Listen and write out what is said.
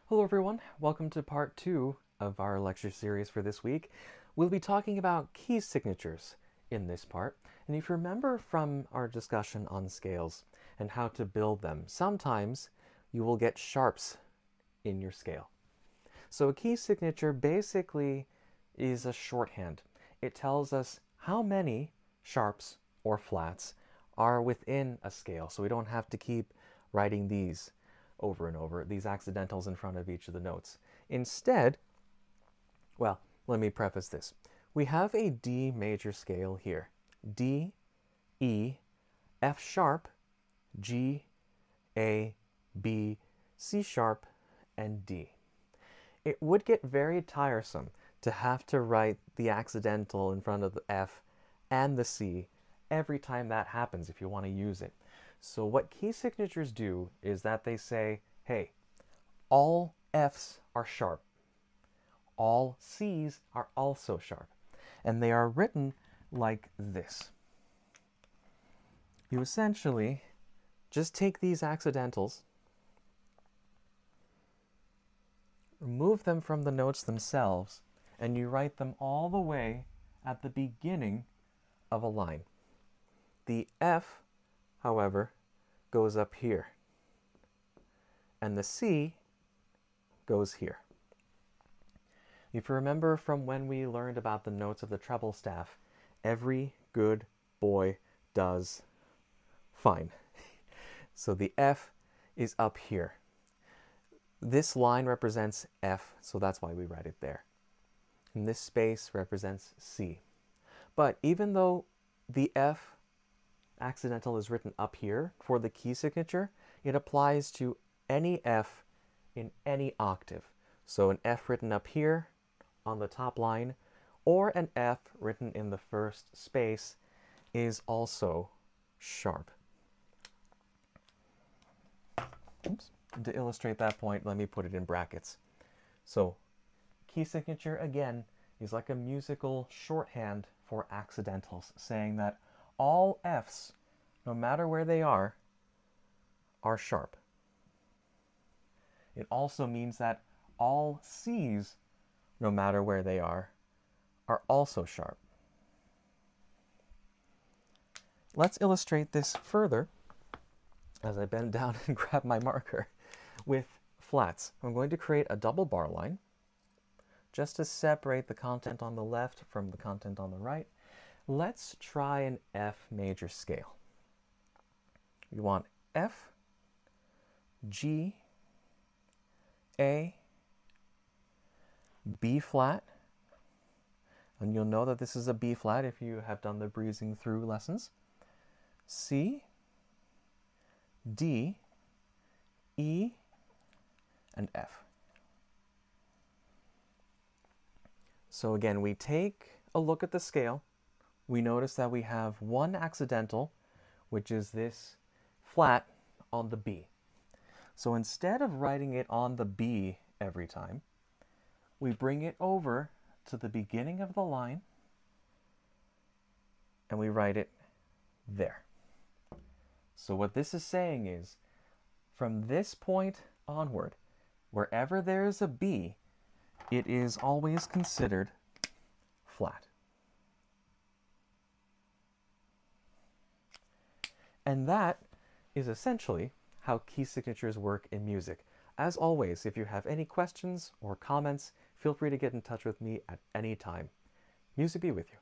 Hello everyone, welcome to part 2 of our lecture series for this week. We'll be talking about key signatures in this part, and if you remember from our discussion on scales and how to build them, sometimes you will get sharps in your scale. So a key signature basically is a shorthand. It tells us how many sharps or flats are within a scale, so we don't have to keep writing these over and over, these accidentals in front of each of the notes. Instead, well, let me preface this. We have a D major scale here. D, E, F sharp, G, A, B, C sharp, and D. It would get very tiresome to have to write the accidental in front of the F and the C every time that happens if you want to use it. So what key signatures do is that they say, hey, all Fs are sharp. All Cs are also sharp. And they are written like this. You essentially just take these accidentals, remove them from the notes themselves, and you write them all the way at the beginning of a line. The F, however, goes up here, and the C goes here. If you remember from when we learned about the notes of the treble staff, every good boy does fine. So the F is up here. This line represents F, so that's why we write it there. And this space represents C. But even though the F accidental is written up here for the key signature, it applies to any F in any octave. So an F written up here on the top line or an F written in the first space is also sharp. Oops. And to illustrate that point, let me put it in brackets. So key signature, again, is like a musical shorthand for accidentals, saying that all Fs, no matter where they are sharp. It also means that all Cs, no matter where they are also sharp. Let's illustrate this further as I bend down and grab my marker with flats. I'm going to create a double bar line just to separate the content on the left from the content on the right. Let's try an F major scale. We want F, G, A, B flat, and you'll know that this is a B flat if you have done the breezing through lessons, C, D, E, and F. So again, we take a look at the scale. We notice that we have one accidental, which is this flat on the B. So instead of writing it on the B every time, we bring it over to the beginning of the line and we write it there. So what this is saying is, from this point onward, wherever there is a B, it is always considered flat. And that is essentially how key signatures work in music. As always, if you have any questions or comments, feel free to get in touch with me at any time. Music be with you.